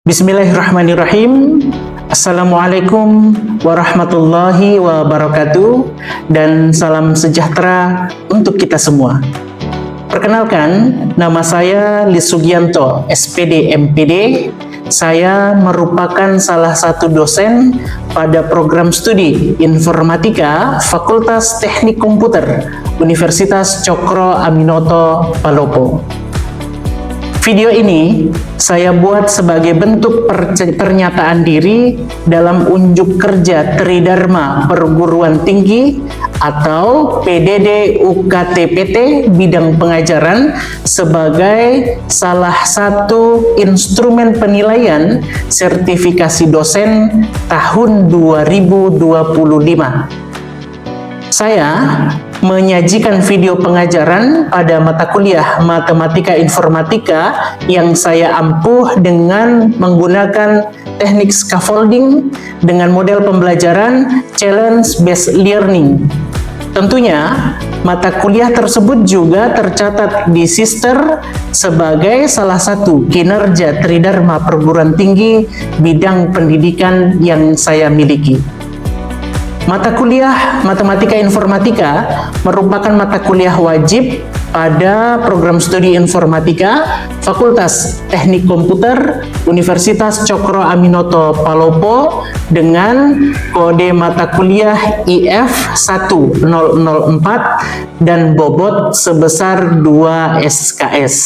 Bismillahirrahmanirrahim. Assalamualaikum warahmatullahi wabarakatuh, dan salam sejahtera untuk kita semua. Perkenalkan, nama saya Lis Sugianto, SPD MPD. Saya merupakan salah satu dosen pada program studi Informatika Fakultas Teknik Komputer Universitas Cokro Aminoto Palopo. Video ini saya buat sebagai bentuk pernyataan diri dalam unjuk kerja Tridharma Perguruan Tinggi atau PDD UKT-PT bidang pengajaran sebagai salah satu instrumen penilaian sertifikasi dosen tahun 2025. Saya menyajikan video pengajaran pada mata kuliah Matematika Informatika yang saya ampuh dengan menggunakan teknik scaffolding dengan model pembelajaran challenge based learning. Tentunya mata kuliah tersebut juga tercatat di Sister sebagai salah satu kinerja Tridharma Perguruan Tinggi bidang pendidikan yang saya miliki. Mata kuliah Matematika Informatika merupakan mata kuliah wajib pada program studi Informatika Fakultas Teknik Komputer Universitas Cokro Aminoto Palopo dengan kode mata kuliah IF 1004 dan bobot sebesar 2 SKS.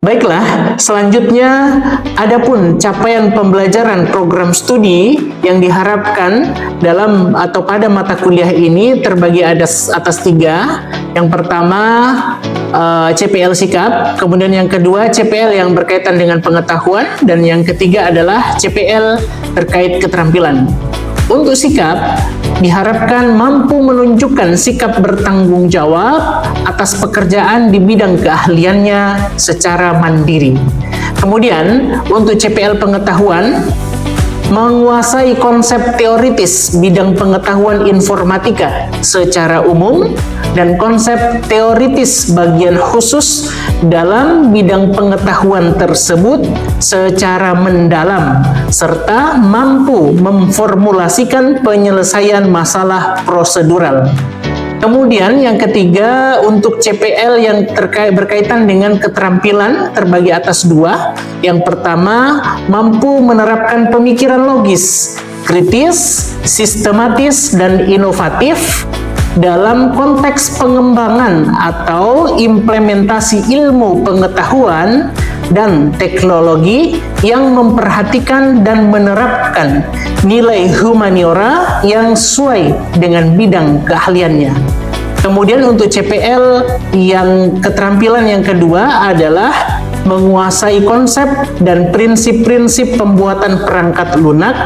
Baiklah, selanjutnya adapun capaian pembelajaran program studi yang diharapkan dalam atau pada mata kuliah ini terbagi atas tiga. Yang pertama CPL sikap, kemudian yang kedua CPL yang berkaitan dengan pengetahuan, dan yang ketiga adalah CPL terkait keterampilan. Untuk sikap, diharapkan mampu menunjukkan sikap bertanggung jawab atas pekerjaan di bidang keahliannya secara mandiri. Kemudian, untuk CPL pengetahuan, menguasai konsep teoritis bidang pengetahuan informatika secara umum dan konsep teoritis bagian khusus dalam bidang pengetahuan tersebut secara mendalam, serta mampu memformulasikan penyelesaian masalah prosedural. Kemudian yang ketiga, untuk CPL yang berkaitan dengan keterampilan terbagi atas dua. Yang pertama, mampu menerapkan pemikiran logis, kritis, sistematis, dan inovatif dalam konteks pengembangan atau implementasi ilmu pengetahuan dan teknologi yang memperhatikan dan menerapkan nilai humaniora yang sesuai dengan bidang keahliannya. Kemudian untuk CPL yang keterampilan yang kedua adalah menguasai konsep dan prinsip-prinsip pembuatan perangkat lunak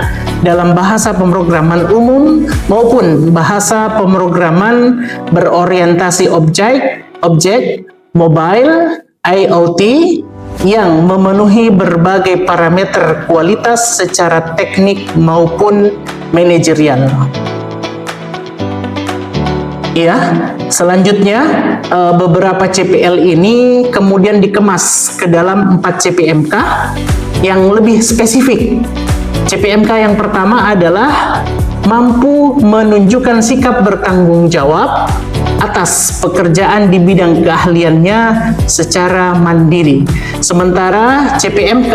dalam bahasa pemrograman umum maupun bahasa pemrograman berorientasi objek, mobile, IoT, yang memenuhi berbagai parameter kualitas secara teknik maupun manajerial. Ya, selanjutnya beberapa CPL ini kemudian dikemas ke dalam 4 CPMK yang lebih spesifik. CPMK yang pertama adalah mampu menunjukkan sikap bertanggung jawab atas pekerjaan di bidang keahliannya secara mandiri. Sementara CPMK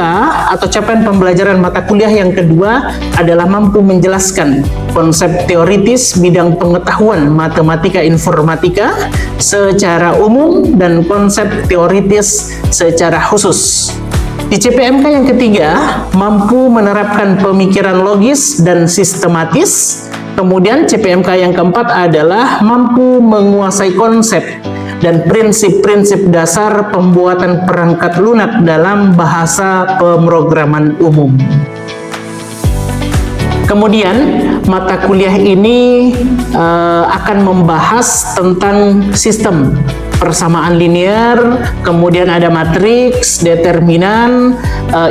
atau capaian pembelajaran mata kuliah yang kedua adalah mampu menjelaskan konsep teoritis bidang pengetahuan matematika informatika secara umum dan konsep teoritis secara khusus. Di CPMK yang ketiga, mampu menerapkan pemikiran logis dan sistematis. Kemudian CPMK yang keempat adalah mampu menguasai konsep dan prinsip-prinsip dasar pembuatan perangkat lunak dalam bahasa pemrograman umum. Kemudian mata kuliah ini akan membahas tentang sistem persamaan linear, kemudian ada matriks, determinan,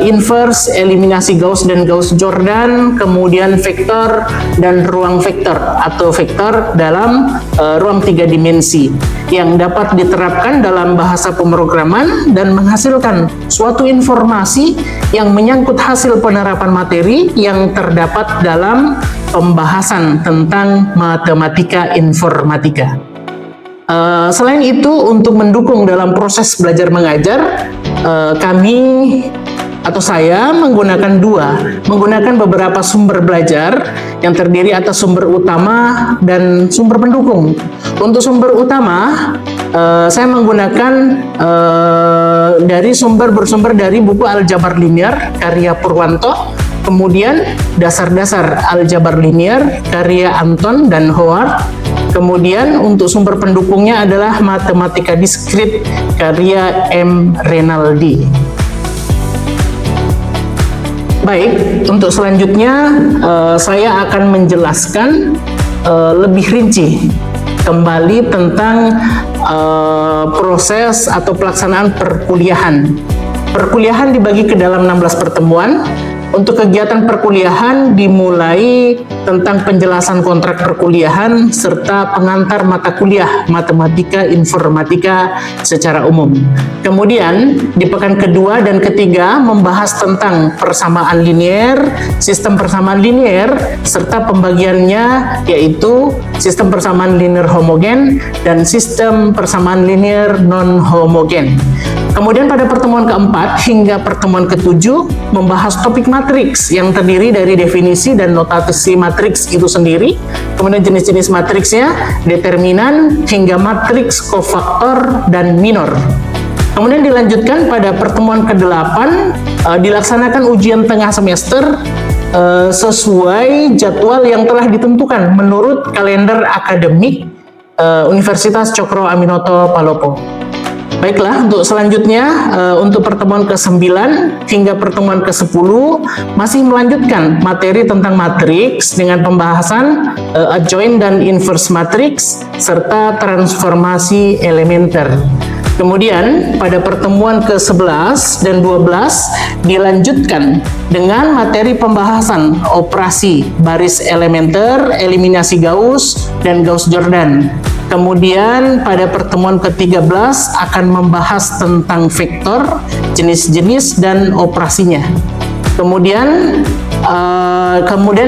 inverse, eliminasi Gauss dan Gauss-Jordan, kemudian vektor dan ruang vektor atau vektor dalam ruang 3 dimensi yang dapat diterapkan dalam bahasa pemrograman dan menghasilkan suatu informasi yang menyangkut hasil penerapan materi yang terdapat dalam pembahasan tentang matematika informatika. Selain itu, untuk mendukung dalam proses belajar mengajar, kami atau saya menggunakan beberapa sumber belajar yang terdiri atas sumber utama dan sumber pendukung. Untuk sumber utama, saya menggunakan bersumber dari buku Aljabar Linier karya Purwanto, kemudian dasar-dasar aljabar linier karya Anton dan Howard. Kemudian untuk sumber pendukungnya adalah matematika diskrit karya M. Renaldi. Baik, untuk selanjutnya saya akan menjelaskan lebih rinci kembali tentang proses atau pelaksanaan perkuliahan. Perkuliahan dibagi ke dalam 16 pertemuan. Untuk kegiatan perkuliahan dimulai tentang penjelasan kontrak perkuliahan serta pengantar mata kuliah matematika informatika secara umum. Kemudian di pekan kedua dan ketiga membahas tentang persamaan linier, sistem persamaan linier, serta pembagiannya yaitu sistem persamaan linier homogen dan sistem persamaan linier non-homogen. Kemudian pada pertemuan keempat hingga pertemuan ketujuh membahas topik matriks yang terdiri dari definisi dan notasi matriks itu sendiri, kemudian jenis-jenis matriksnya, determinan, hingga matriks kofaktor dan minor. Kemudian dilanjutkan pada pertemuan ke-8 dilaksanakan ujian tengah semester sesuai jadwal yang telah ditentukan menurut kalender akademik Universitas Cokro Aminoto Palopo. Baiklah, untuk selanjutnya, untuk pertemuan ke-9 hingga pertemuan ke-10 masih melanjutkan materi tentang matriks dengan pembahasan adjoint dan inverse matriks serta transformasi elementer. Kemudian pada pertemuan ke-11 dan 12 dilanjutkan dengan materi pembahasan operasi baris elementer, eliminasi Gauss, dan Gauss-Jordan. Kemudian pada pertemuan ke-13 akan membahas tentang vektor, jenis-jenis dan operasinya. Kemudian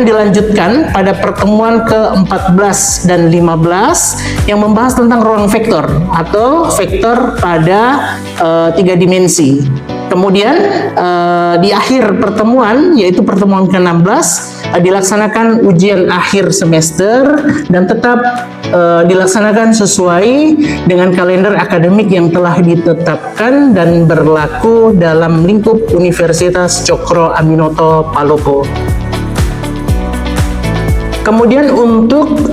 dilanjutkan pada pertemuan ke-14 dan 15 yang membahas tentang ruang vektor atau vektor pada 3 dimensi. Kemudian di akhir pertemuan, yaitu pertemuan ke-16, dilaksanakan ujian akhir semester dan tetap dilaksanakan sesuai dengan kalender akademik yang telah ditetapkan dan berlaku dalam lingkup Universitas Cokro Aminoto Palopo. Kemudian untuk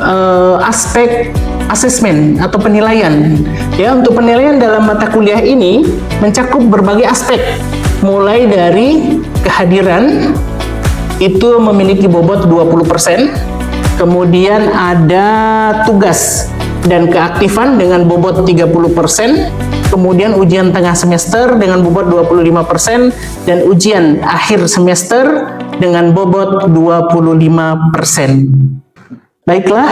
aspek asesmen atau penilaian, ya, untuk penilaian dalam mata kuliah ini mencakup berbagai aspek, mulai dari kehadiran itu memiliki bobot 20%, kemudian ada tugas dan keaktifan dengan bobot 30%, kemudian ujian tengah semester dengan bobot 25%, dan ujian akhir semester dengan bobot 25%. Baiklah,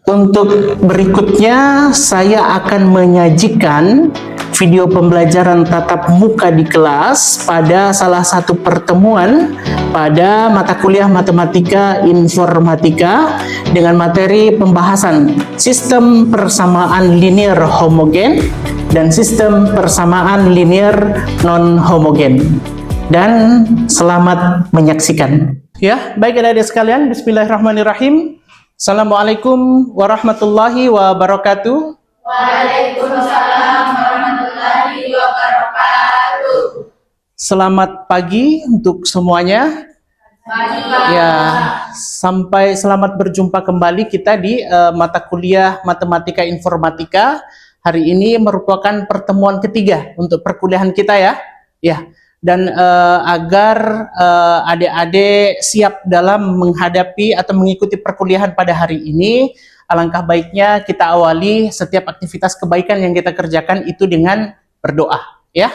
untuk berikutnya saya akan menyajikan video pembelajaran tatap muka di kelas pada salah satu pertemuan pada mata kuliah matematika informatika dengan materi pembahasan sistem persamaan linier homogen dan sistem persamaan linier non-homogen. Dan selamat menyaksikan. Ya, baik adik-adik sekalian, bismillahirrahmanirrahim. Assalamualaikum warahmatullahi wabarakatuh. Waalaikumsalam warahmatullahi wabarakatuh. Selamat pagi untuk semuanya. Pagi, Pak. Ya, sampai selamat berjumpa kembali kita di mata kuliah matematika informatika. Hari ini merupakan pertemuan ketiga untuk perkuliahan kita ya. Ya. Dan agar adik-adik siap dalam menghadapi atau mengikuti perkuliahan pada hari ini, alangkah baiknya kita awali setiap aktivitas kebaikan yang kita kerjakan itu dengan berdoa, ya.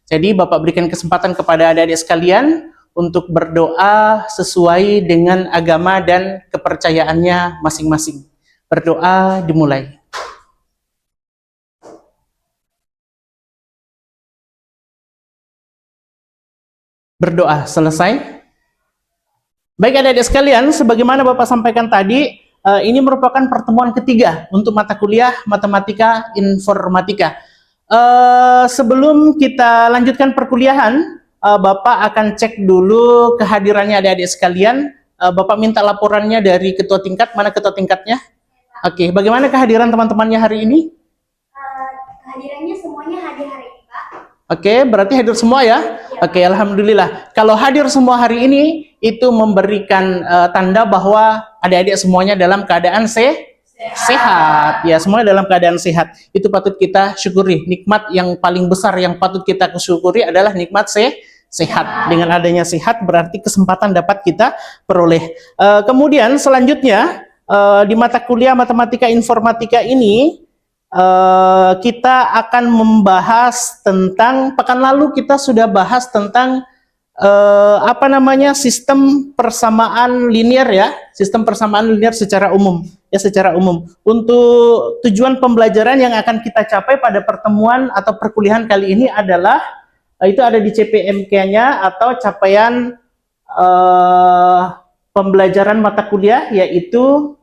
Jadi Bapak berikan kesempatan kepada adik-adik sekalian untuk berdoa sesuai dengan agama dan kepercayaannya masing-masing. Berdoa dimulai. Berdoa. Selesai? Baik adik-adik sekalian, sebagaimana Bapak sampaikan tadi, ini merupakan pertemuan ketiga untuk mata kuliah Matematika Informatika. Sebelum kita lanjutkan perkuliahan, Bapak akan cek dulu kehadirannya adik-adik sekalian. Bapak minta laporannya dari ketua tingkat. Mana ketua tingkatnya? Oke, bagaimana kehadiran teman-temannya hari ini? Kehadirannya semuanya hadir hari ini, Pak. Oke, berarti hadir semua ya? Oke, alhamdulillah. Kalau hadir semua hari ini, itu memberikan tanda bahwa adik-adik semuanya dalam keadaan sehat. Ya, semuanya dalam keadaan sehat. Itu patut kita syukuri. Nikmat yang paling besar yang patut kita syukuri adalah nikmat sehat. Dengan adanya sehat berarti kesempatan dapat kita peroleh. Kemudian selanjutnya di mata kuliah Matematika Informatika ini kita akan membahas tentang, pekan lalu kita sudah bahas tentang sistem persamaan linear ya, sistem persamaan linear secara umum ya, secara umum. Untuk tujuan pembelajaran yang akan kita capai pada pertemuan atau perkuliahan kali ini adalah itu ada di CPMK-nya atau capaian pembelajaran mata kuliah, yaitu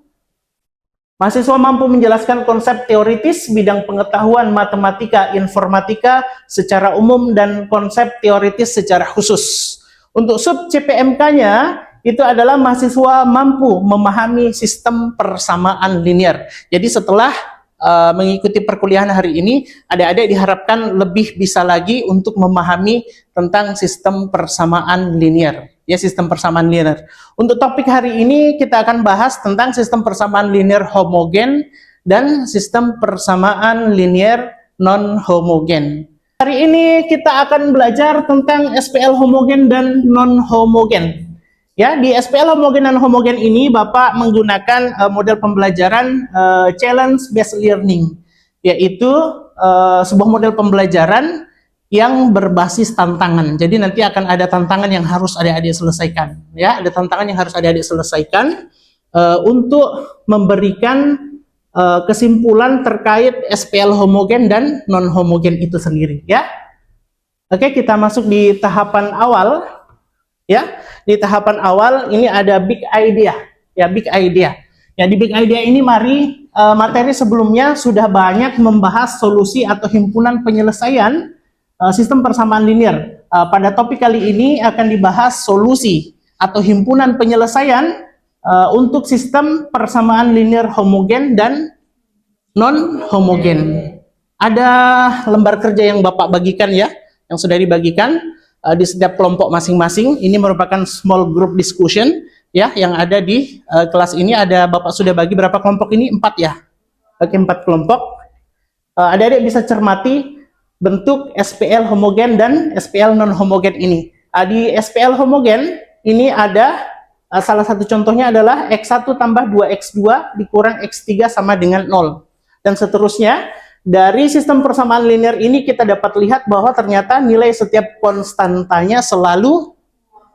mahasiswa mampu menjelaskan konsep teoritis bidang pengetahuan matematika informatika secara umum dan konsep teoritis secara khusus. Untuk sub CPMK-nya itu adalah mahasiswa mampu memahami sistem persamaan linear. Jadi setelah mengikuti perkuliahan hari ini, adik-adik diharapkan lebih bisa lagi untuk memahami tentang sistem persamaan linear. Ya, sistem persamaan linear. Untuk topik hari ini kita akan bahas tentang sistem persamaan linear homogen dan sistem persamaan linear non-homogen. Hari ini kita akan belajar tentang SPL homogen dan non-homogen. Ya, di SPL homogen dan homogen ini Bapak menggunakan model pembelajaran challenge based learning, yaitu sebuah model pembelajaran yang berbasis tantangan. Jadi nanti akan ada tantangan yang harus adik-adik selesaikan. Ya, ada tantangan yang harus adik-adik selesaikan untuk memberikan kesimpulan terkait SPL homogen dan non-homogen itu sendiri. Ya, oke, kita masuk di tahapan awal. Ya, di tahapan awal ini ada big idea. Ya, big idea. Ya, di big idea ini mari materi sebelumnya sudah banyak membahas solusi atau himpunan penyelesaian sistem persamaan linear. Pada topik kali ini akan dibahas solusi atau himpunan penyelesaian untuk sistem persamaan linear homogen dan non-homogen. Ada lembar kerja yang Bapak bagikan ya, yang sudah dibagikan di setiap kelompok masing-masing. Ini merupakan small group discussion ya, yang ada di kelas ini. Ada Bapak sudah bagi berapa kelompok ini? 4 ya. Oke, 4 kelompok. Adik-adik bisa cermati bentuk SPL homogen dan SPL non-homogen ini. Di SPL homogen ini ada salah satu contohnya adalah X1 tambah 2X2 dikurang X3 sama dengan 0. Dan seterusnya. Dari sistem persamaan linear ini kita dapat lihat bahwa ternyata nilai setiap konstantanya selalu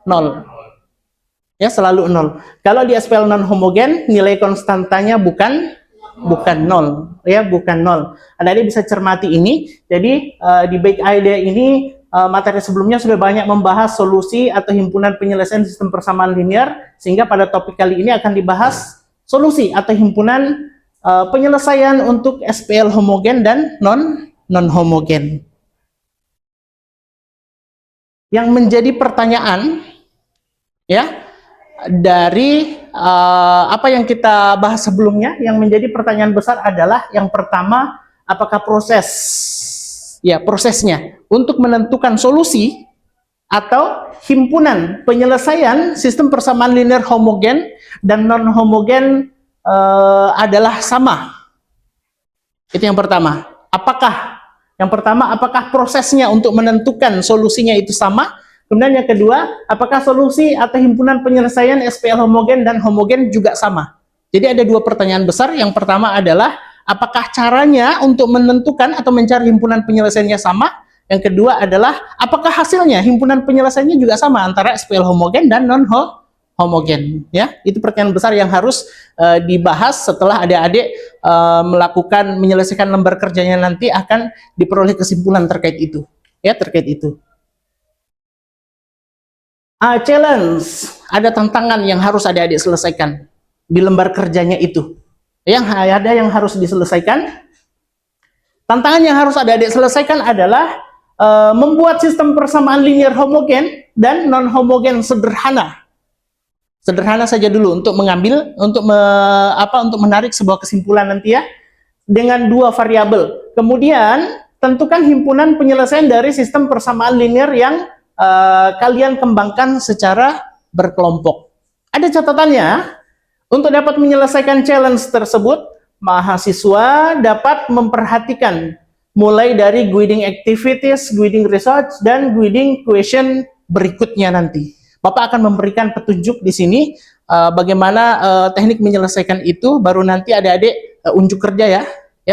0. Ya, selalu 0. Kalau di SPL non-homogen nilai konstantanya bukan 0, ya, bukan 0. Adik-adik bisa cermati ini. Jadi di big idea ini materi sebelumnya sudah banyak membahas solusi atau himpunan penyelesaian sistem persamaan linear, sehingga pada topik kali ini akan dibahas solusi atau himpunan penyelesaian untuk SPL homogen dan non-homogen. Yang menjadi pertanyaan ya dari apa yang kita bahas sebelumnya, yang menjadi pertanyaan besar adalah yang pertama, apakah prosesnya untuk menentukan solusi atau himpunan penyelesaian sistem persamaan linear homogen dan non-homogen adalah sama. Itu yang pertama. Apakah prosesnya untuk menentukan solusinya itu sama? Kemudian yang kedua, apakah solusi atau himpunan penyelesaian SPL homogen dan homogen juga sama? Jadi ada 2 pertanyaan besar. Yang pertama adalah apakah caranya untuk menentukan atau mencari himpunan penyelesaiannya sama? Yang kedua adalah apakah hasilnya himpunan penyelesaiannya juga sama antara SPL homogen dan non-homogen, ya. Itu pertanyaan besar yang harus dibahas setelah adik-adik menyelesaikan lembar kerjanya, nanti akan diperoleh kesimpulan terkait itu, ya, terkait itu. Challenge, ada tantangan yang harus adik-adik selesaikan di lembar kerjanya itu. Yang harus diselesaikan. Tantangan yang harus adik-adik selesaikan adalah membuat sistem persamaan linear homogen dan non homogen sederhana. Sederhana saja dulu untuk untuk menarik sebuah kesimpulan nanti ya, dengan dua variabel. Kemudian tentukan himpunan penyelesaian dari sistem persamaan linear yang kalian kembangkan secara berkelompok. Ada catatannya, untuk dapat menyelesaikan challenge tersebut, mahasiswa dapat memperhatikan mulai dari guiding activities, guiding research, dan guiding question berikutnya nanti. Bapak akan memberikan petunjuk di sini bagaimana teknik menyelesaikan itu, baru nanti adik-adik unjuk kerja ya,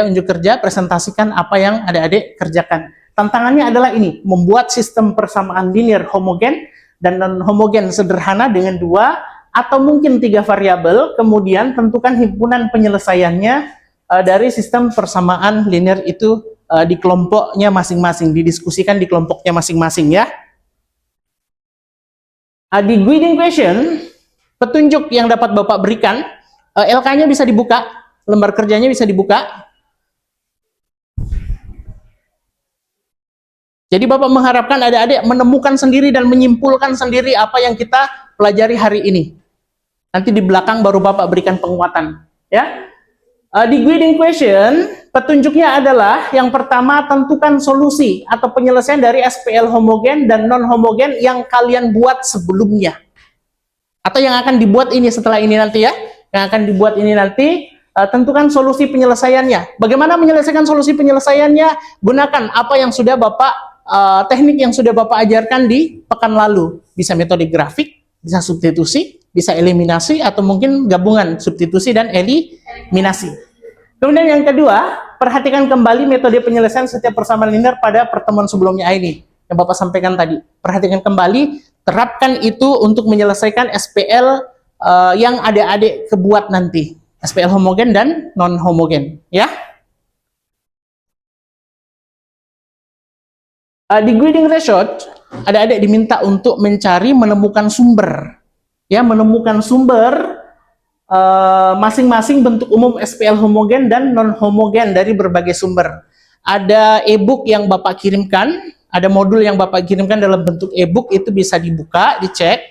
unjuk kerja, presentasikan apa yang adik-adik kerjakan. Tantangannya adalah ini, membuat sistem persamaan linear homogen dan non homogen sederhana dengan 2 atau mungkin 3 variabel, kemudian tentukan himpunan penyelesaiannya dari sistem persamaan linear itu di kelompoknya masing-masing, didiskusikan di kelompoknya masing-masing ya. Di guiding question, petunjuk yang dapat Bapak berikan, LK-nya bisa dibuka, lembar kerjanya bisa dibuka. Jadi Bapak mengharapkan adik-adik menemukan sendiri dan menyimpulkan sendiri apa yang kita pelajari hari ini. Nanti di belakang baru Bapak berikan penguatan. Ya. Di guiding question, petunjuknya adalah yang pertama, tentukan solusi atau penyelesaian dari SPL homogen dan non homogen yang kalian buat sebelumnya. Atau yang akan dibuat ini setelah ini nanti ya. Yang akan dibuat ini nanti, tentukan solusi penyelesaiannya. Bagaimana menyelesaikan solusi penyelesaiannya? Gunakan apa yang sudah Bapak, teknik yang sudah Bapak ajarkan di pekan lalu. Bisa metode grafik, bisa substitusi, bisa eliminasi, atau mungkin gabungan substitusi dan eliminasi. Kemudian yang kedua, perhatikan kembali metode penyelesaian setiap persamaan linear pada pertemuan sebelumnya ini yang Bapak sampaikan tadi. Perhatikan kembali, terapkan itu untuk menyelesaikan SPL yang adik-adik kebuat nanti, SPL homogen dan non homogen ya. Di grading research, adik-adik diminta untuk menemukan sumber, ya, menemukan sumber masing-masing bentuk umum SPL homogen dan non homogen dari berbagai sumber. Ada e-book yang Bapak kirimkan, ada modul yang Bapak kirimkan dalam bentuk e-book, itu bisa dibuka, dicek,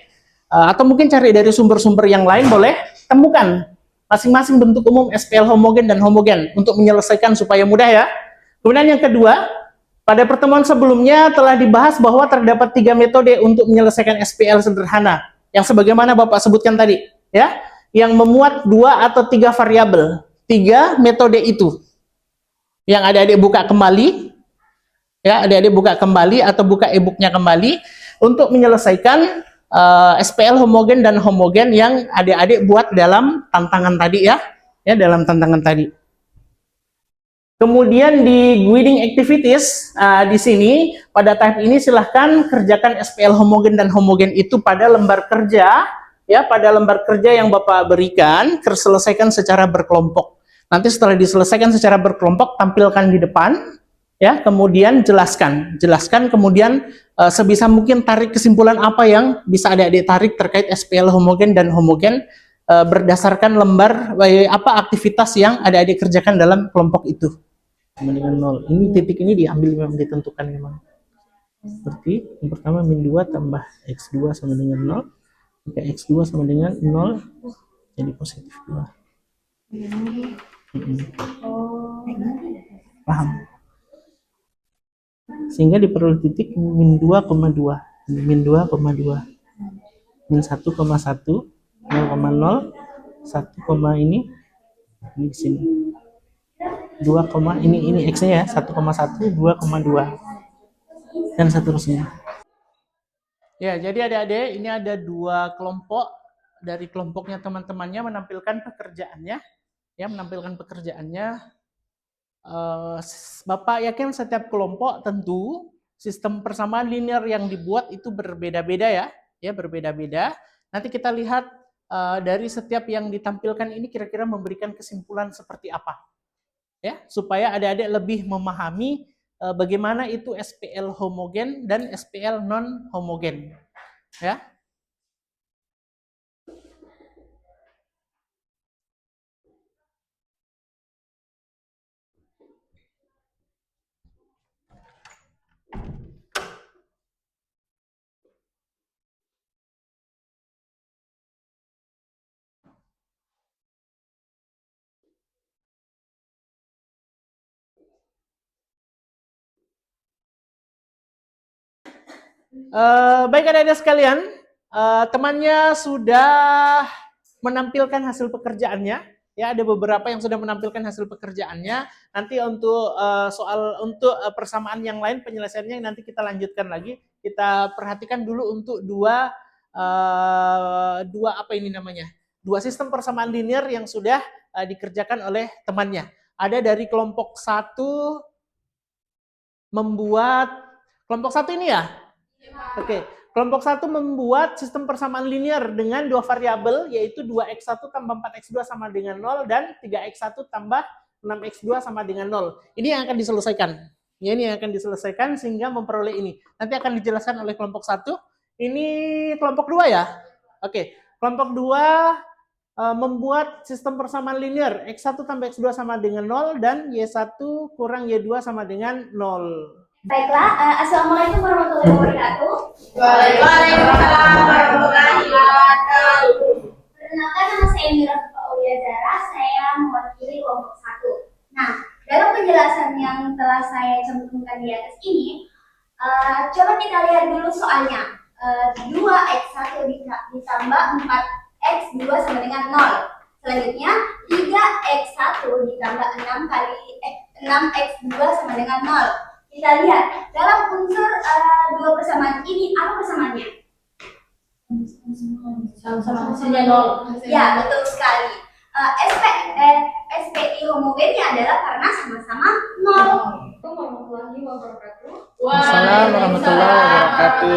atau mungkin cari dari sumber-sumber yang lain, boleh temukan masing-masing bentuk umum SPL homogen dan homogen untuk menyelesaikan supaya mudah ya. Kemudian yang kedua, pada pertemuan sebelumnya telah dibahas bahwa terdapat 3 metode untuk menyelesaikan SPL sederhana, yang sebagaimana Bapak sebutkan tadi, ya, yang memuat 2 atau 3 variabel. 3 metode itu, yang adik-adik buka kembali, ya, adik-adik buka kembali atau buka e-booknya kembali untuk menyelesaikan SPL homogen dan homogen yang adik-adik buat dalam tantangan tadi ya, dalam tantangan tadi. Kemudian di guiding activities, di sini pada tahap ini silahkan kerjakan SPL homogen dan homogen itu pada lembar kerja, ya, pada lembar kerja yang Bapak berikan, selesaikan secara berkelompok. Nanti setelah diselesaikan secara berkelompok, tampilkan di depan, ya, kemudian jelaskan, kemudian sebisa mungkin tarik kesimpulan apa yang bisa adik-adik tarik terkait SPL homogen dan homogen berdasarkan lembar apa aktivitas yang adik-adik kerjakan dalam kelompok itu. Sama dengan 0. Ini titik ini diambil memang ditentukan memang. Seperti yang pertama min 2 tambah x2 sama dengan 0. Jika x2 sama dengan 0 jadi positif 2. Paham? Sehingga diperoleh titik min 2,2. Min 2,2. Min 1,1, 0,0, 1, ini di sini. 2, ini x-nya ya, 1,1, 2,2 dan seterusnya. Ya, jadi adik-adik ini ada 2 kelompok. Dari kelompoknya teman-temannya menampilkan pekerjaannya, ya, menampilkan pekerjaannya. Bapak yakin setiap kelompok tentu sistem persamaan linear yang dibuat itu berbeda-beda ya, berbeda-beda. Nanti kita lihat dari setiap yang ditampilkan ini kira-kira memberikan kesimpulan seperti apa. Ya, supaya adik-adik lebih memahami bagaimana itu SPL homogen dan SPL non homogen. Ya. Baik adik-adik sekalian, temannya sudah menampilkan hasil pekerjaannya. Ya, ada beberapa yang sudah menampilkan hasil pekerjaannya. Nanti untuk persamaan yang lain penyelesaiannya nanti kita lanjutkan lagi. Kita perhatikan dulu untuk dua apa ini namanya? Dua sistem persamaan linear yang sudah dikerjakan oleh temannya. Ada dari kelompok 1 membuat kelompok 1 ini ya? Oke. Kelompok 1 membuat sistem persamaan linear dengan dua variabel, yaitu 2x1 tambah 4x2 sama dengan 0 dan 3x1 tambah 6x2 sama dengan 0. Ini yang akan diselesaikan. Ya, ini yang akan diselesaikan sehingga memperoleh ini. Nanti akan dijelaskan oleh kelompok 1. Ini kelompok 2 ya? Oke. Kelompok 2 membuat sistem persamaan linear x1 tambah x2 sama dengan 0 dan y1 kurang y2 sama dengan 0. Baiklah, Assalamualaikum warahmatullahi wabarakatuh. Waalaikumsalam warahmatullahi wabarakatuh. Perkenalkan, nama saya Mira Aulia Zara, saya mewakili kelompok 1. Nah, dalam penjelasan yang telah saya cantumkan di atas ini, coba kita lihat dulu soalnya. 2x1 ditambah 4x2 sama dengan 0. Selanjutnya, 3x1 ditambah 6x2 sama dengan 0. Kita lihat, dalam unsur dua persamaan ini, apa persamaannya? Sama hasilnya 0. Ya, betul sekali. SPI homogennya adalah karena sama-sama 0. Warahmatullahi wabarakatuh. Assalamualaikum warahmatullahi wabarakatuh.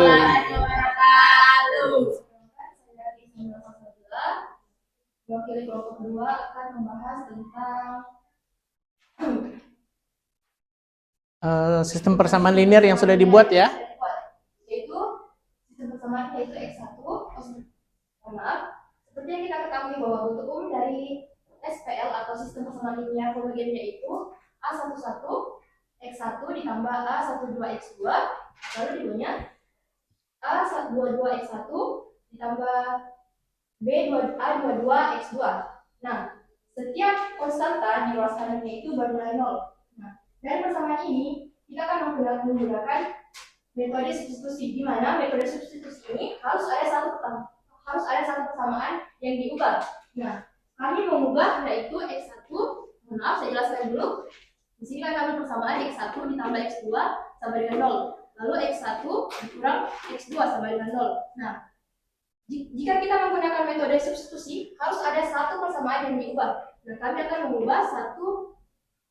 Wakil kelompok 2 akan membahas tentang Sistem persamaan linear yang sudah dibuat ya. yaitu sistem persamaan yaitu x1. Maaf, seperti yang kita ketahui bahwa bentuk umum dari SPL atau sistem persamaan linear homogen yaitu A11 x1 ditambah A12 x2, lalu dibuatnya A22 x1 ditambah A22 x2. Nah, setiap konstanta di ruas kanannya itu bernilai 0. Dari persamaan ini, kita akan menggunakan metode substitusi, di mana metode substitusi ini harus ada satu persamaan yang diubah. Nah, kami mengubah yaitu x1, maaf saya jelaskan dulu. Di sini kan kami persamaan x1 ditambah x2 sama dengan 0. Lalu x1 dikurang x2 sama dengan 0. Nah, jika kita menggunakan metode substitusi, harus ada satu persamaan yang diubah. Nah, kami akan mengubah satu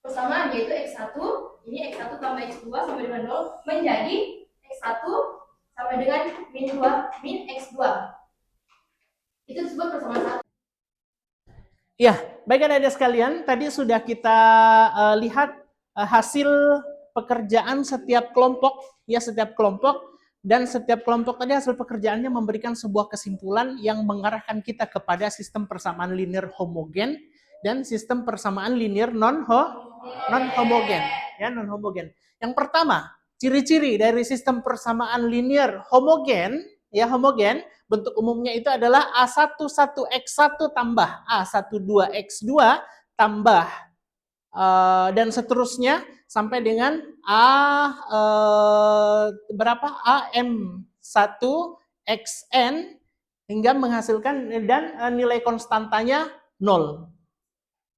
persamaan yaitu x1, ini x1 tambah x2 sama dengan 0 menjadi x1 sama dengan min x2. Itu disebut persamaan 1. Ya, baik adik-adik sekalian, tadi sudah kita lihat hasil pekerjaan setiap kelompok, ya setiap kelompok, dan setiap kelompok tadi hasil pekerjaannya memberikan sebuah kesimpulan yang mengarahkan kita kepada sistem persamaan linear homogen dan sistem persamaan linear non homogen, ya non homogen. Yang pertama, ciri-ciri dari sistem persamaan linear homogen, ya homogen, bentuk umumnya itu adalah A11x1 tambah A12x2 tambah dan seterusnya sampai dengan berapa? AM1xn hingga menghasilkan dan nilai konstantanya 0.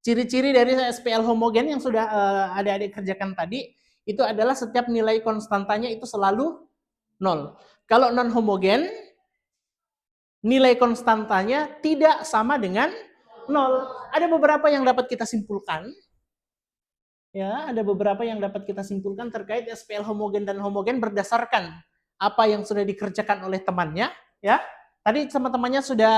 Ciri-ciri dari SPL homogen yang sudah adik-adik kerjakan tadi itu adalah setiap nilai konstantanya itu selalu 0. Kalau non homogen, nilai konstantanya tidak sama dengan 0. Ada beberapa yang dapat kita simpulkan. Ya, ada beberapa yang dapat kita simpulkan terkait SPL homogen dan homogen berdasarkan apa yang sudah dikerjakan oleh temannya, ya. Tadi teman-temannya sudah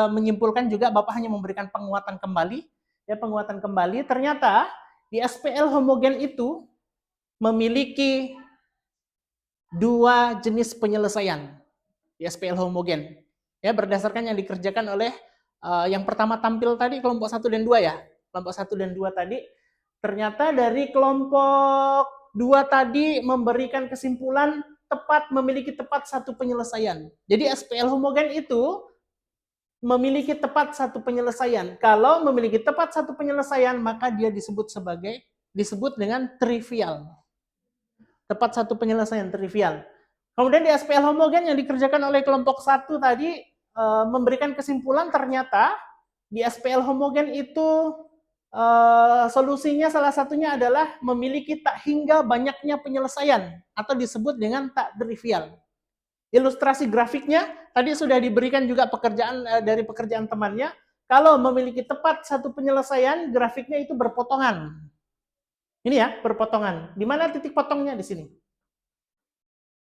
menyimpulkan juga, Bapak hanya memberikan penguatan kembali. Ya, penguatan kembali, ternyata di SPL homogen itu memiliki dua jenis penyelesaian di SPL homogen. Ya, berdasarkan yang dikerjakan oleh yang pertama tampil tadi kelompok 1 dan 2 ya. Kelompok 1 dan 2 tadi, ternyata dari kelompok 2 tadi memberikan kesimpulan memiliki tepat satu penyelesaian. Jadi SPL homogen itu memiliki tepat satu penyelesaian. Kalau memiliki tepat satu penyelesaian, maka dia disebut dengan trivial. Tepat satu penyelesaian trivial. Kemudian di SPL homogen yang dikerjakan oleh kelompok 1 tadi memberikan kesimpulan ternyata di SPL homogen itu solusinya salah satunya adalah memiliki tak hingga banyaknya penyelesaian atau disebut dengan tak trivial. Ilustrasi grafiknya tadi sudah diberikan juga pekerjaan dari pekerjaan temannya. Kalau memiliki tepat satu penyelesaian, grafiknya itu berpotongan. Ini ya, berpotongan. Di mana titik potongnya di sini?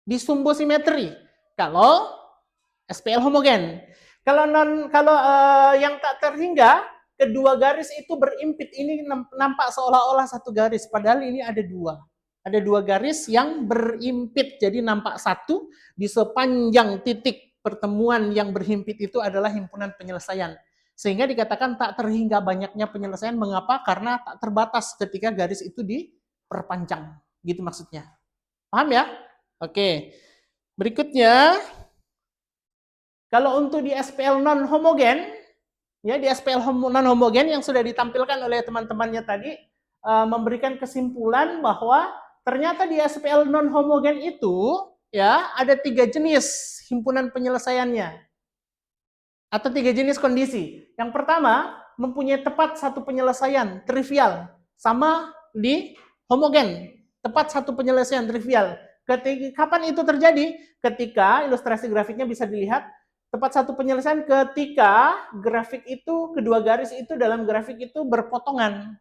Di sumbu simetri. Kalau SPL homogen. Kalau yang tak terhingga, kedua garis itu berimpit. Ini nampak seolah-olah satu garis, padahal ini ada dua. Ada dua garis yang berimpit, jadi nampak satu di sepanjang titik pertemuan yang berhimpit itu adalah himpunan penyelesaian. Sehingga dikatakan tak terhingga banyaknya penyelesaian. Mengapa? Karena tak terbatas ketika garis itu diperpanjang. Gitu maksudnya. Paham ya? Oke. Berikutnya, kalau untuk di SPL non homogen, ya di SPL non homogen yang sudah ditampilkan oleh teman-temannya tadi memberikan kesimpulan bahwa ternyata di SPL non homogen itu ya ada 3 jenis himpunan penyelesaiannya atau 3 jenis kondisi. Yang pertama, mempunyai tepat satu penyelesaian trivial, sama di homogen, tepat satu penyelesaian trivial. Kapan itu terjadi? Ketika ilustrasi grafiknya bisa dilihat, tepat satu penyelesaian ketika grafik itu, kedua garis itu dalam grafik itu berpotongan.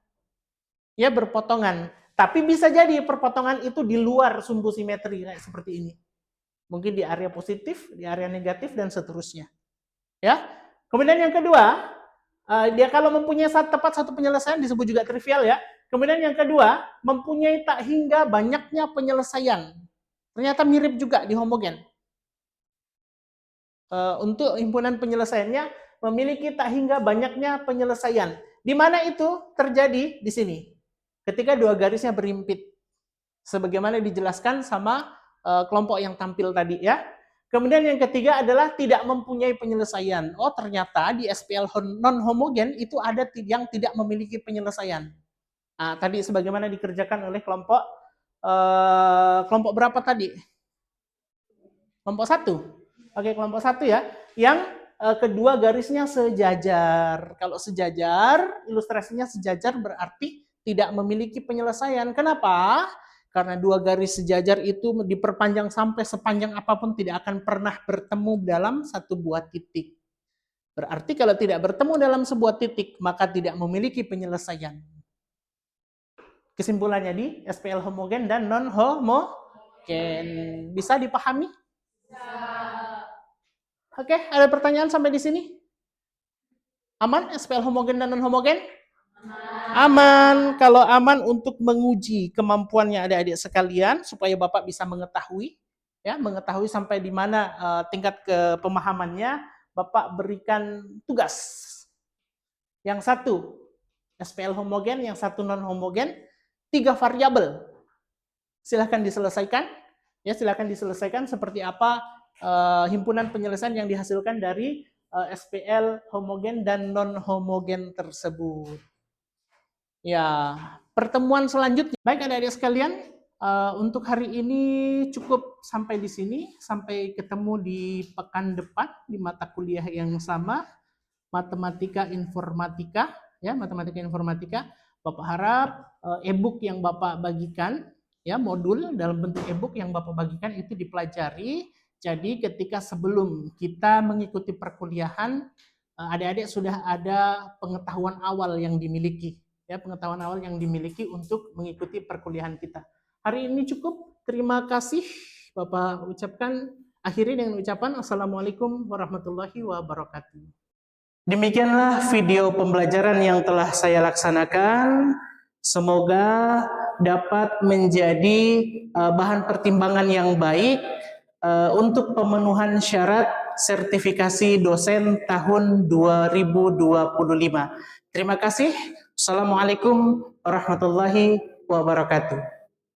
Ya, berpotongan. Tapi bisa jadi perpotongan itu di luar sumbu simetri, kayak seperti ini. Mungkin di area positif, di area negatif, dan seterusnya. Ya. Kemudian yang kedua, dia kalau mempunyai tepat satu penyelesaian disebut juga trivial ya. Kemudian yang kedua, mempunyai tak hingga banyaknya penyelesaian. Ternyata mirip juga di homogen. Untuk himpunan penyelesaiannya memiliki tak hingga banyaknya penyelesaian. Di mana itu terjadi? Di sini. Ketika dua garisnya berimpit. Sebagaimana dijelaskan sama kelompok yang tampil tadi ya. Kemudian yang ketiga adalah tidak mempunyai penyelesaian. Oh, ternyata di SPL non homogen itu ada yang tidak memiliki penyelesaian. Nah, tadi sebagaimana dikerjakan oleh kelompok berapa tadi? Kelompok 1. Oke, kelompok 1 ya. Yang kedua garisnya sejajar. Kalau sejajar, ilustrasinya sejajar berarti tidak memiliki penyelesaian. Kenapa? Karena dua garis sejajar itu diperpanjang sampai sepanjang apapun tidak akan pernah bertemu dalam satu buah titik. Berarti kalau tidak bertemu dalam sebuah titik, maka tidak memiliki penyelesaian. Kesimpulannya di SPL homogen dan non homogen. Bisa dipahami? Oke, ada pertanyaan sampai di sini? Aman SPL homogen dan non homogen? Aman. Kalau aman untuk menguji kemampuannya adik-adik sekalian supaya Bapak bisa mengetahui ya, mengetahui sampai di mana tingkat kepemahamannya, Bapak berikan tugas. Yang satu SPL homogen, yang satu non homogen, 3 variabel. Silahkan diselesaikan. Ya, silahkan diselesaikan seperti apa himpunan penyelesaian yang dihasilkan dari SPL homogen dan non homogen tersebut. Ya, pertemuan selanjutnya. Baik adik-adik sekalian, untuk hari ini cukup sampai di sini. Sampai ketemu di pekan depan di mata kuliah yang sama, matematika informatika. Ya, matematika informatika. Bapak harap e-book yang Bapak bagikan, ya modul dalam bentuk e-book yang Bapak bagikan itu dipelajari. Jadi ketika sebelum kita mengikuti perkuliahan, adik-adik sudah ada pengetahuan awal yang dimiliki. Ya, pengetahuan awal yang dimiliki untuk mengikuti perkuliahan kita. Hari ini cukup. Terima kasih Bapak ucapkan. Akhiri dengan ucapan Assalamualaikum warahmatullahi wabarakatuh. Demikianlah video pembelajaran yang telah saya laksanakan. Semoga dapat menjadi bahan pertimbangan yang baik untuk pemenuhan syarat sertifikasi dosen tahun 2025. Terima kasih. Assalamualaikum warahmatullahi wabarakatuh.